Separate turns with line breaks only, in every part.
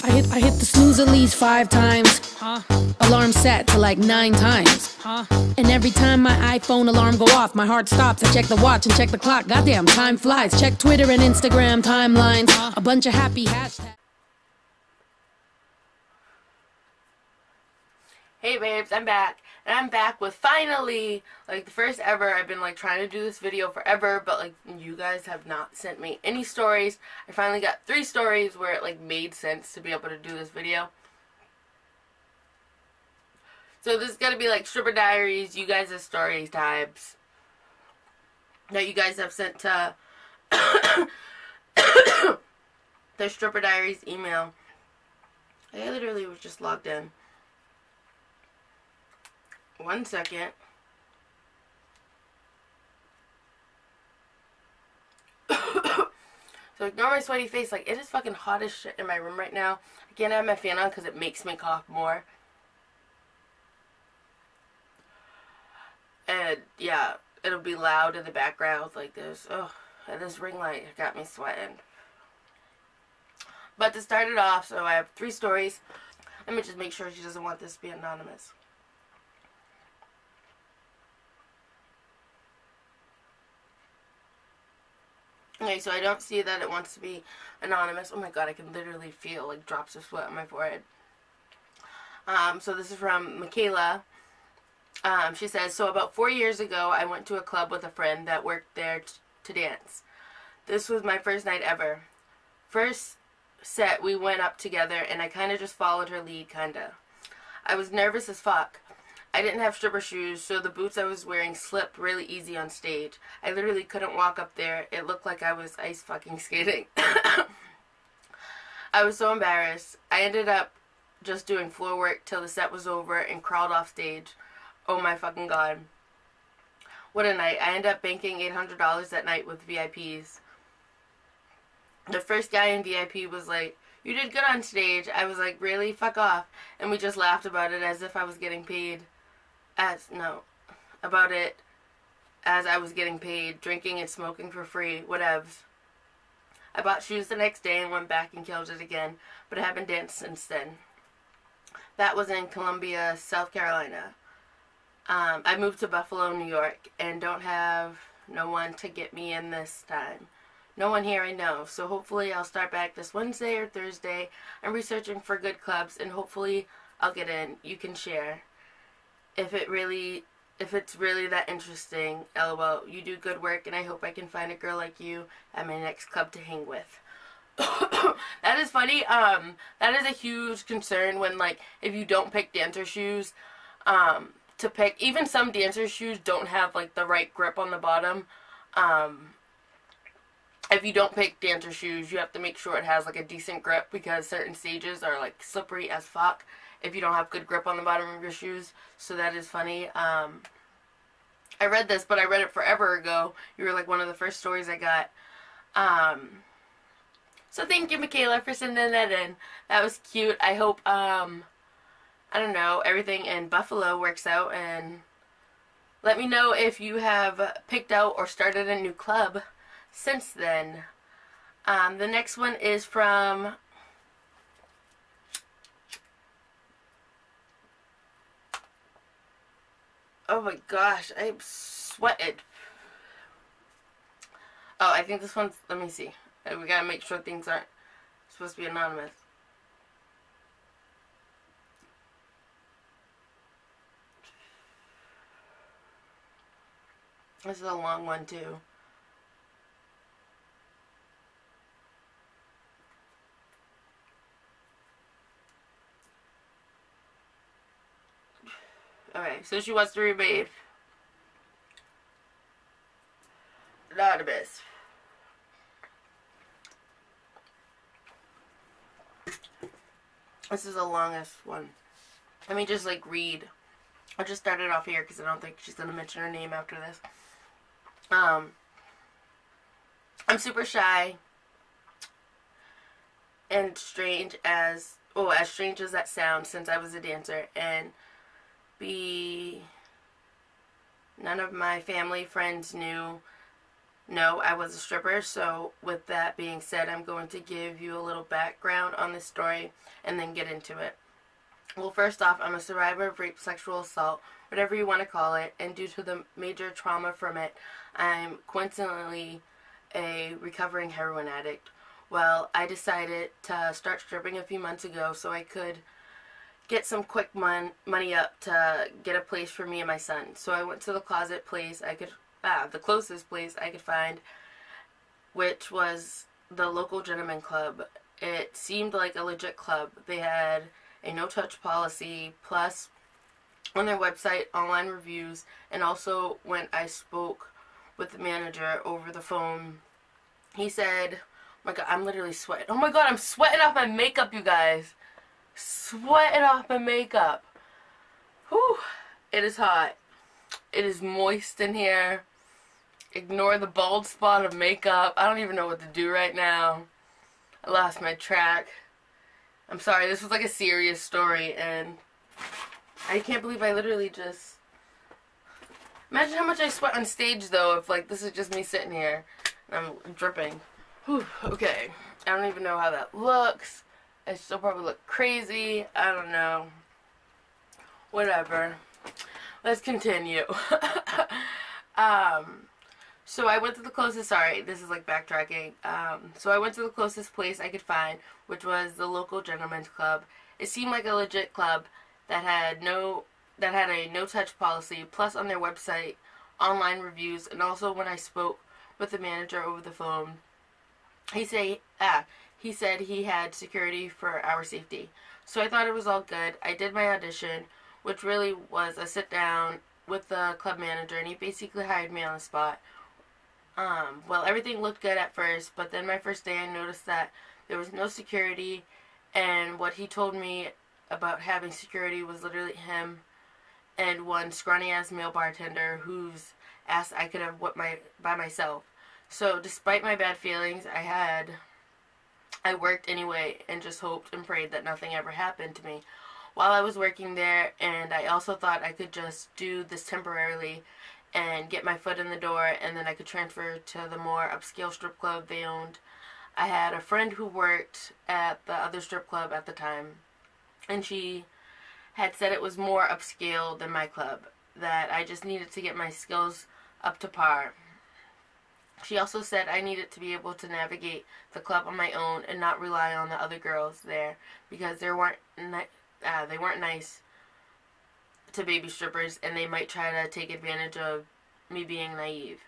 I hit the snooze at least 5 times. Alarm set to like 9 times. And every time my iPhone alarm go off, my heart stops. I check the watch and check the clock. Goddamn, time flies. Check Twitter and Instagram timelines. A bunch of happy hashtags.
Hey babes, I'm back. And I'm back with finally, like, the first ever. I've been, like, trying to do this video forever, but, like, you guys have not sent me any stories. I finally got 3 stories where it, like, made sense to be able to do this video. So this is going to be, like, stripper diaries, you guys' story types that you guys have sent to the stripper diaries email. I literally was just logged in. 1 second. So ignore my sweaty face. Like, it is fucking hot as shit in my room right now. I can't have my fan on because it makes me cough more. And yeah, it'll be loud in the background like this. Oh, and this ring light got me sweating. But to start it off, so I have 3 stories. Let me just make sure she doesn't want this to be anonymous. Okay, so I don't see that it wants to be anonymous. Oh my god, I can literally feel, like, drops of sweat on my forehead. So this is from Michaela. She says, so about 4 years ago, I went to a club with a friend that worked there to dance. This was my first night ever. First set, we went up together, and I kind of just followed her lead, kinda. I was nervous as fuck. I didn't have stripper shoes, so the boots I was wearing slipped really easy on stage. I literally couldn't walk up there. It looked like I was ice fucking skating. I was so embarrassed. I ended up just doing floor work till the set was over and crawled off stage. Oh my fucking god. What a night. I ended up banking $800 that night with VIPs. The first guy in VIP was like, "You did good on stage." I was like, "Really? Fuck off." And we just laughed about it as if I was getting paid. About it as I was getting paid, drinking and smoking for free, whatevs. I bought shoes the next day and went back and killed it again, but I haven't danced since then. That was in Columbia, South Carolina. I moved to Buffalo, New York, and don't have no one to get me in this time. No one here I know, so hopefully I'll start back this Wednesday or Thursday. I'm researching for good clubs, and hopefully I'll get in. You can share. If it's really that interesting, LOL. You do good work, and I hope I can find a girl like you at my next club to hang with. That is funny. That is a huge concern when, like, if you don't pick dancer shoes, to pick, even some dancer shoes don't have, like, the right grip on the bottom. If you don't pick dancer shoes, you have to make sure it has, like, a decent grip, because certain stages are, like, slippery as fuck if you don't have good grip on the bottom of your shoes. So that is funny. I read this, but I read it forever ago. You were, like, one of the first stories I got. So thank you, Michaela, for sending that in. That was cute. I hope, I don't know, everything in Buffalo works out, and let me know if you have picked out or started a new club since then. The next one is from oh my gosh, I'm sweating. Oh, I think this one's, let me see. We gotta make sure things aren't supposed to be anonymous. This is a long one too. Okay, so she wants to remain anonymous. This is the longest one. Let me just, like, read. I'll just start it off here because I don't think she's going to mention her name after this. I'm super shy and strange as strange as that sounds, since I was a dancer, and none of my family friends knew No, I was a stripper. So with that being said, I'm going to give you a little background on this story and then get into it. Well, first off, I'm a survivor of rape, sexual assault, whatever you want to call it, and due to the major trauma from it, I'm coincidentally a recovering heroin addict. Well, I decided to start stripping a few months ago so I could get some quick money up to get a place for me and my son. So I went to the closest place I could find, which was the local gentleman club. It seemed like a legit club. They had a no-touch policy, plus on their website, online reviews, and also when I spoke with the manager over the phone, he said, oh my god, I'm literally sweating. Oh my god, I'm sweating off my makeup, you guys. Sweating off my makeup. Whew. It is hot. It is moist in here. Ignore the bald spot of makeup. I don't even know what to do right now. I lost my track. I'm sorry, this was like a serious story, and I can't believe I literally just... Imagine how much I sweat on stage, though, if, like, this is just me sitting here, and I'm dripping. Whew, okay. I don't even know how that looks. I still probably look crazy. I don't know. Whatever. Let's continue. So I went to the closest, sorry, this is like backtracking. So I went to the closest place I could find, which was the local gentleman's club. It seemed like a legit club that had a no-touch policy, plus on their website, online reviews, and also when I spoke with the manager over the phone, he said he had security for our safety. So I thought it was all good. I did my audition, which really was a sit-down with the club manager, and he basically hired me on the spot. Well, everything looked good at first, but then my first day I noticed that there was no security, and what he told me about having security was literally him and one scrawny-ass male bartender whose ass I could have whipped by myself. So, despite my bad feelings, I worked anyway and just hoped and prayed that nothing ever happened to me while I was working there, and I also thought I could just do this temporarily and get my foot in the door, and then I could transfer to the more upscale strip club they owned. I had a friend who worked at the other strip club at the time, and she had said it was more upscale than my club, that I just needed to get my skills up to par. She also said I needed to be able to navigate the club on my own and not rely on the other girls there, because they weren't nice to baby strippers, and they might try to take advantage of me being naive.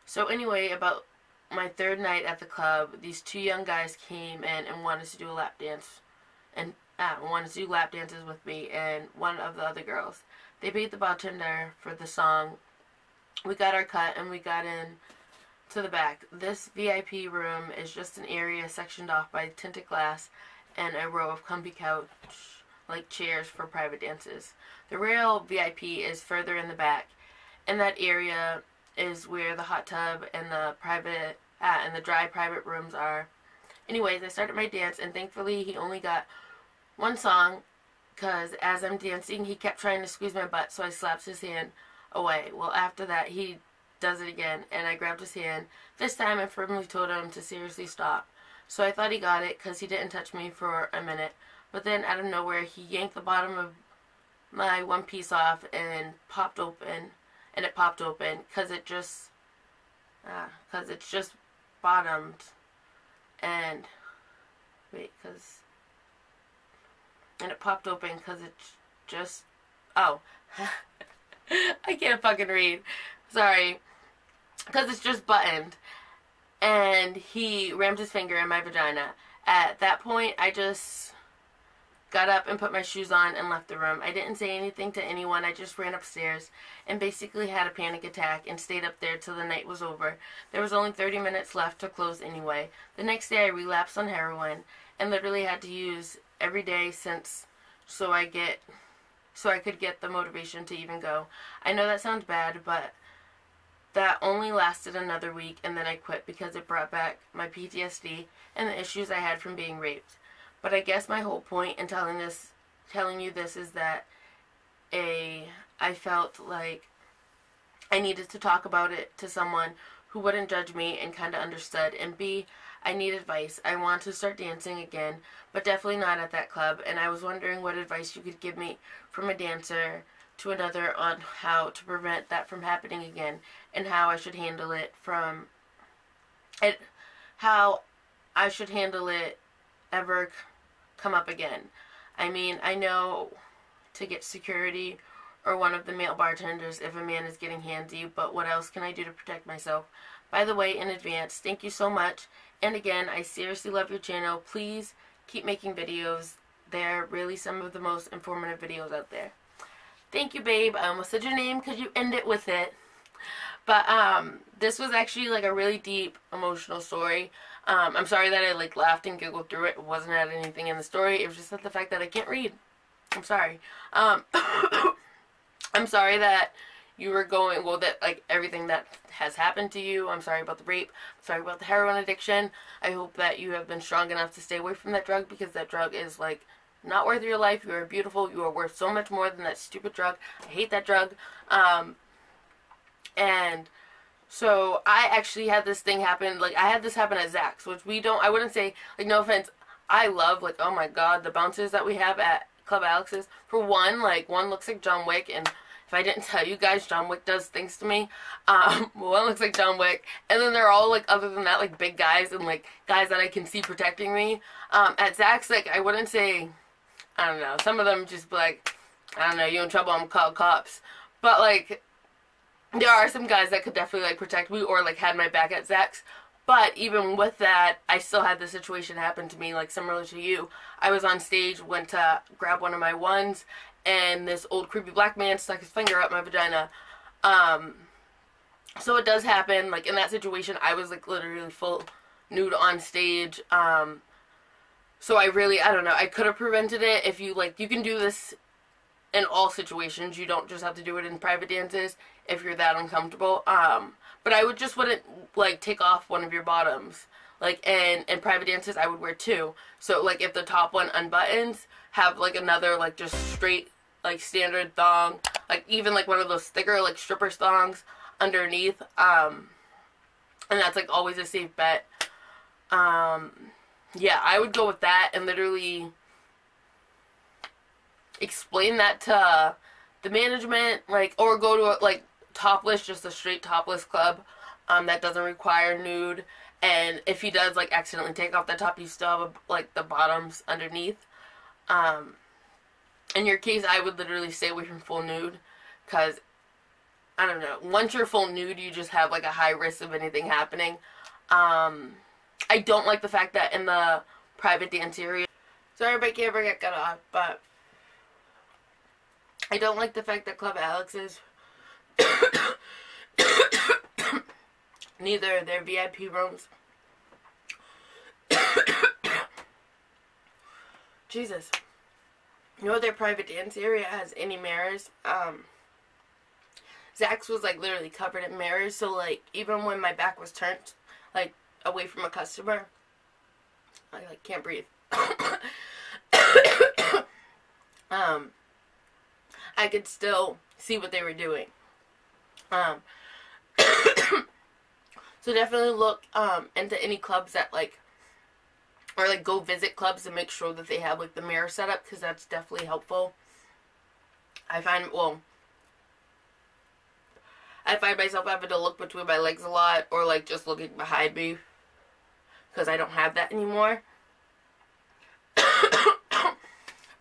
So anyway, about my third night at the club, these two young guys came in and wanted to do a lap dance, and wanted to do lap dances with me and one of the other girls. They paid the bartender for the song. We got our cut and we got in to the back. This VIP room is just an area sectioned off by tinted glass and a row of comfy couch like chairs for private dances. The real VIP is further in the back. In that area is where the hot tub and the dry private rooms are. Anyways, I started my dance, and thankfully he only got one song, because as I'm dancing he kept trying to squeeze my butt, so I slapped his hand away. Well, after that he does it again, and I grabbed his hand. This time I firmly told him to seriously stop. So I thought he got it because he didn't touch me for a minute. But then out of nowhere he yanked the bottom of my one piece off and it popped open because it's just bottomed, and it popped open because it's just, I can't fucking read, sorry, because it's just buttoned, and he rammed his finger in my vagina. At that point I just got up and put my shoes on and left the room. I didn't say anything to anyone. I just ran upstairs and basically had a panic attack and stayed up there till the night was over. There was only 30 minutes left to close anyway. The next day I relapsed on heroin and literally had to use every day so I could get the motivation to even go. I know that sounds bad, but that only lasted another week, and then I quit because it brought back my PTSD and the issues I had from being raped. But I guess my whole point in telling you this is that I felt like I needed to talk about it to someone who wouldn't judge me and kind of understood. And B, I need advice. I want to start dancing again, but definitely not at that club. And I was wondering what advice you could give me from a dancer to another on how to prevent that from happening again, and how I should handle it how I should handle it ever come up again. I mean, I know to get security or one of the male bartenders if a man is getting handsy, but what else can I do to protect myself? By the way, in advance, thank you so much. And again, I seriously love your channel. Please keep making videos. They're really some of the most informative videos out there. Thank you, babe. I almost said your name because you end it with it. But this was actually like a really deep, emotional story. I'm sorry that I like laughed and giggled through it. It wasn't at anything in the story. It was just at the fact that I can't read. I'm sorry. I'm sorry that you were going, well, that, like, everything that has happened to you. I'm sorry about the rape. I'm sorry about the heroin addiction. I hope that you have been strong enough to stay away from that drug, because that drug is, like, not worth your life. You are beautiful. You are worth so much more than that stupid drug. I hate that drug. And so I actually had this thing happen, like, I had this happen at Zach's, which I wouldn't say, like, no offense, I love, like, oh my god, the bouncers that we have at Club Alex's. For one, like, one looks like John Wick, and if I didn't tell you guys, John Wick does things to me. One looks like John Wick, and then they're all, like, other than that, like, big guys, and, like, guys that I can see protecting me. At Zach's, like, I wouldn't say, I don't know, some of them just be like, I don't know, you in trouble, I'm called cops. But, like, there are some guys that could definitely, like, protect me, or, like, had my back at Zach's. But even with that, I still had the situation happen to me, like, similar to you. I was on stage, went to grab one of my ones, and this old creepy black man stuck his finger up my vagina. So it does happen. Like, in that situation, I was, like, literally full nude on stage. So I don't know, I could have prevented it. If you, like, you can do this in all situations. You don't just have to do it in private dances if you're that uncomfortable. But I wouldn't, like, take off one of your bottoms. Like, in private dances, I would wear two. So, like, if the top one unbuttons, have, like, another, like, just straight, like, standard thong. Like, even, like, one of those thicker, like, stripper thongs underneath. And that's, like, always a safe bet. Yeah, I would go with that and literally explain that to the management, like, or go to a, like, topless, just a straight topless club that doesn't require nude. And if he does, like, accidentally take off the top, you still have, like, the bottoms underneath. In your case, I would literally stay away from full nude, because, I don't know, once you're full nude, you just have, like, a high risk of anything happening. I don't like the fact that in the private dance area, sorry if my camera got cut off, but I don't like the fact that Club Alex's, neither their VIP rooms, Jesus, nor their private dance area has any mirrors. Zach's was, like, literally covered in mirrors, so, like, even when my back was turned, like, away from a customer, I, like, can't breathe. I could still see what they were doing. So definitely look into any clubs that, like, or, like, go visit clubs and make sure that they have, like, the mirror set up, because that's definitely helpful. I find myself having to look between my legs a lot, or, like, just looking behind me, because I don't have that anymore.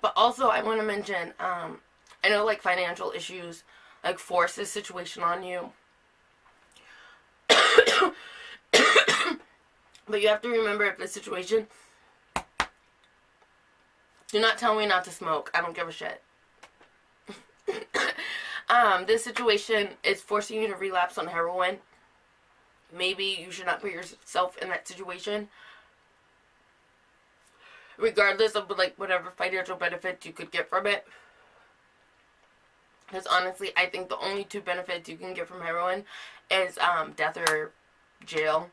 But also, I want to mention, I know, like, financial issues, like, force this situation on you. But you have to remember, if this situation, do not tell me not to smoke. I don't give a shit. This situation is forcing you to relapse on heroin. Maybe you should not put yourself in that situation, regardless of, like, whatever financial benefits you could get from it. Because honestly, I think the only two benefits you can get from heroin is death or jail.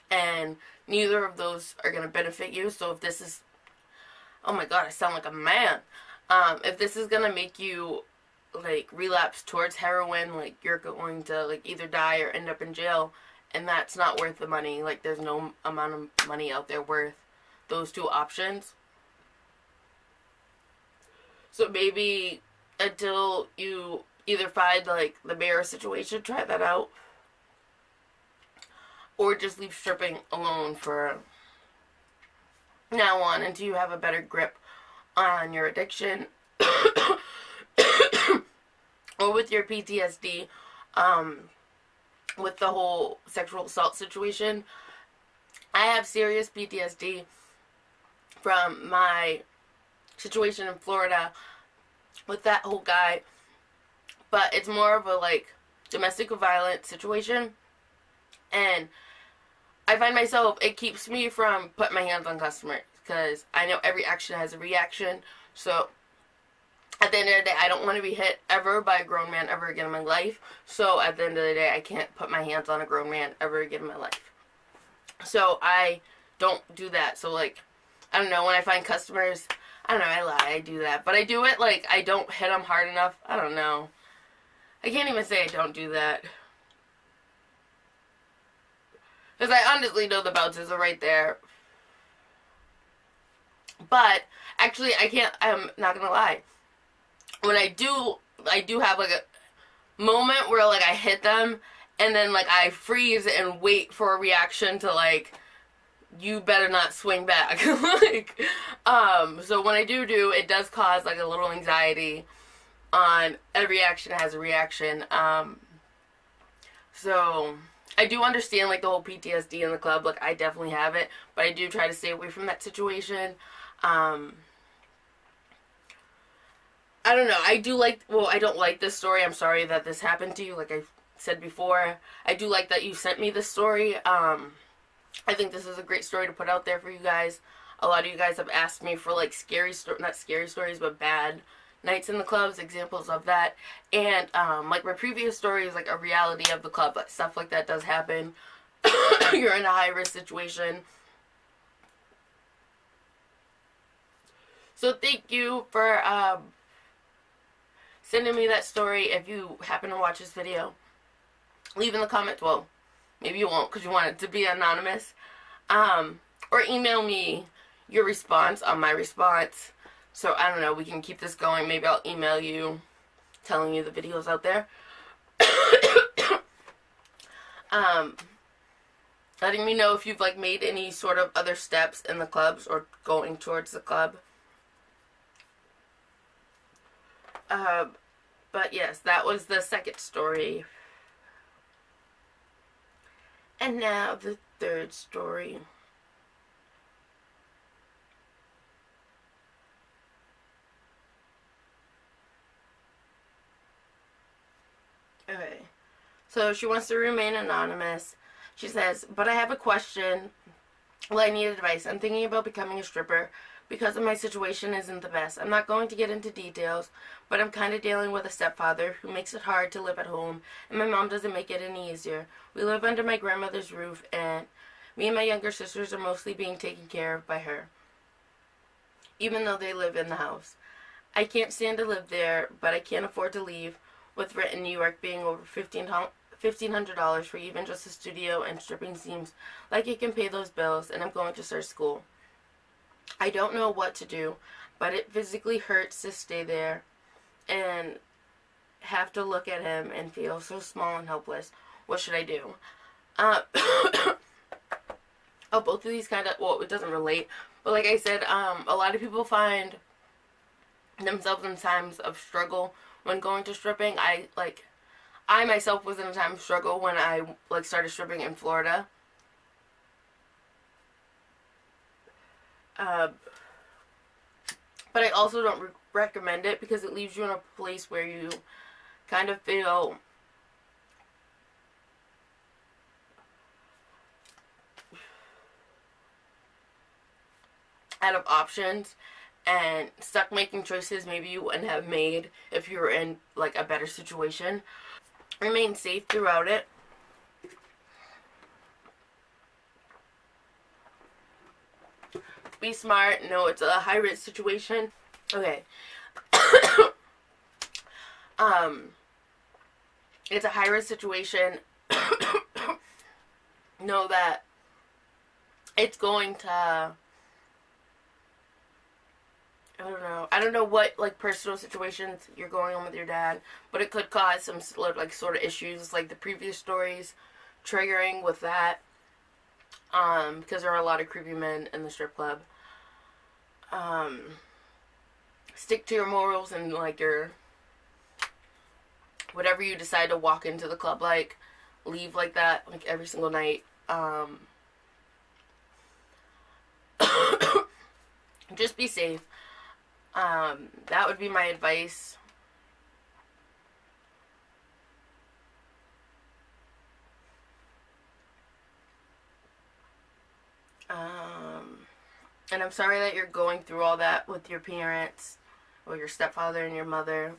And neither of those are going to benefit you. So if this is, oh my god, I sound like a man. If this is going to make you, like, relapse towards heroin, like, you're going to, like, either die or end up in jail, and that's not worth the money. Like, there's no amount of money out there worth those two options. So maybe until you either find, like, the mirror situation, try that out. Or just leave stripping alone for now on until you have a better grip on your addiction. Or with your PTSD, with the whole sexual assault situation. I have serious PTSD from my situation in Florida with that whole guy, but it's more of a, like, domestic violence situation, and I find myself, it keeps me from putting my hands on customers, because I know every action has a reaction. So at the end of the day, I don't want to be hit ever by a grown man ever again in my life. So at the end of the day, I can't put my hands on a grown man ever again in my life. So I don't do that. So, like, I don't know, when I find customers, I don't know, I lie, I do that. But I do it, like, I don't hit them hard enough. I don't know. I can't even say I don't do that. Because I honestly know the bounces are right there. But, actually, I'm not going to lie. When I do have, like, a moment where, like, I hit them, and then, like, I freeze and wait for a reaction to, like, you better not swing back. Like, so when I do, it does cause, like, a little anxiety on every action has a reaction. So I do understand, like, the whole PTSD in the club. Like, I definitely have it, but I do try to stay away from that situation. I don't know. I don't like this story. I'm sorry that this happened to you, like I said before. I do like that you sent me this story. I think this is a great story to put out there for you guys. A lot of you guys have asked me for, like, not scary stories, but bad nights in the clubs, examples of that. And, like my previous story is, like, a reality of the club, but stuff like that does happen. You're in a high-risk situation. So thank you for, sending me that story. If you happen to watch this video, leave in the comments. Well, maybe you won't because you want it to be anonymous. Or email me your response on my response. So, I don't know, we can keep this going. Maybe I'll email you telling you the video's out there. Letting me know if you've, like, made any sort of other steps in the clubs or going towards the club. But yes, that was the second story. And now the third story. Okay. So she wants to remain anonymous. She says, but I have a question. Well, I need advice. I'm thinking about becoming a stripper because of my situation isn't the best. I'm not going to get into details, but I'm kind of dealing with a stepfather who makes it hard to live at home, and my mom doesn't make it any easier. We live under my grandmother's roof, and me and my younger sisters are mostly being taken care of by her, even though they live in the house. I can't stand to live there, but I can't afford to leave, with rent in New York being over $1,500 for even just a studio, and stripping seems like it can pay those bills, and I'm going to start school. I don't know what to do, but it physically hurts to stay there and have to look at him and feel so small and helpless. What should I do? Oh, both of these kind of, well, it doesn't relate, but like I said, a lot of people find themselves in times of struggle when going to stripping. I myself was in a time of struggle when I, like, started stripping in Florida. But I also don't recommend it because it leaves you in a place where you kind of feel out of options and stuck making choices maybe you wouldn't have made if you were in, like, a better situation. Remain safe throughout it. Be smart. No, it's a high-risk situation. Okay. It's a high-risk situation. know that it's going to, I don't know what, like, personal situations you're going on with your dad, but it could cause some, like, sort of issues, like the previous stories triggering with that, because there are a lot of creepy men in the strip club. Stick to your morals and, like, your, whatever you decide to walk into the club like, leave like that, like, every single night. Just be safe. That would be my advice. And I'm sorry that you're going through all that with your parents, or your stepfather and your mother.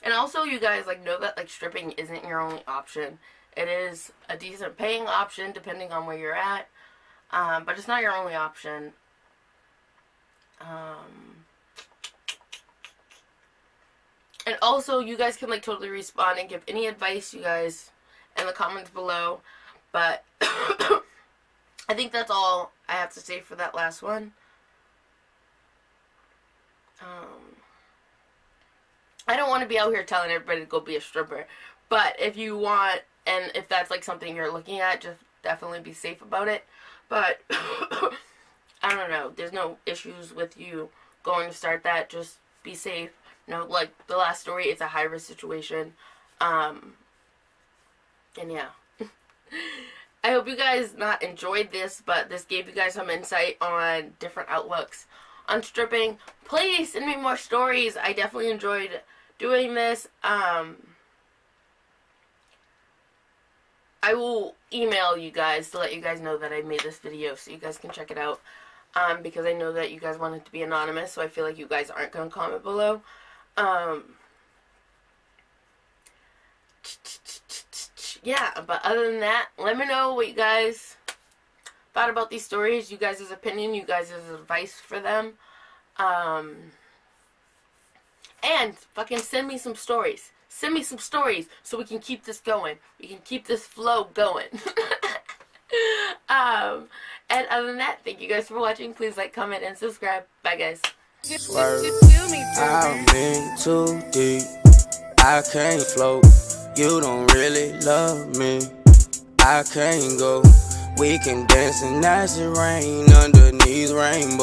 And also, you guys, like, know that, like, stripping isn't your only option. It is a decent paying option depending on where you're at, but it's not your only option. And also, you guys can, like, totally respond and give any advice, you guys, in the comments below. But I think that's all I have to say for that last one. I don't want to be out here telling everybody to go be a stripper. But if you want, and if that's, like, something you're looking at, just definitely be safe about it. But I don't know. There's no issues with you going to start that. Just be safe. You know, like the last story, it's a high-risk situation. And yeah. I hope you guys not enjoyed this, but this gave you guys some insight on different outlooks on stripping. Please send me more stories. I definitely enjoyed doing this. I will email you guys to let you guys know that I made this video so you guys can check it out. Because I know that you guys want it to be anonymous, so I feel like you guys aren't going to comment below. Yeah, but other than that, let me know what you guys thought about these stories, you guys' opinion, you guys' advice for them. And fucking send me some stories. Send me some stories so we can keep this going. We can keep this flow going. And other than that, thank you guys for watching. Please like, comment, and subscribe. Bye, guys.
I'm in too deep. I can't float. You don't really love me. I can't go. We can dance and as it rain underneath rainbow.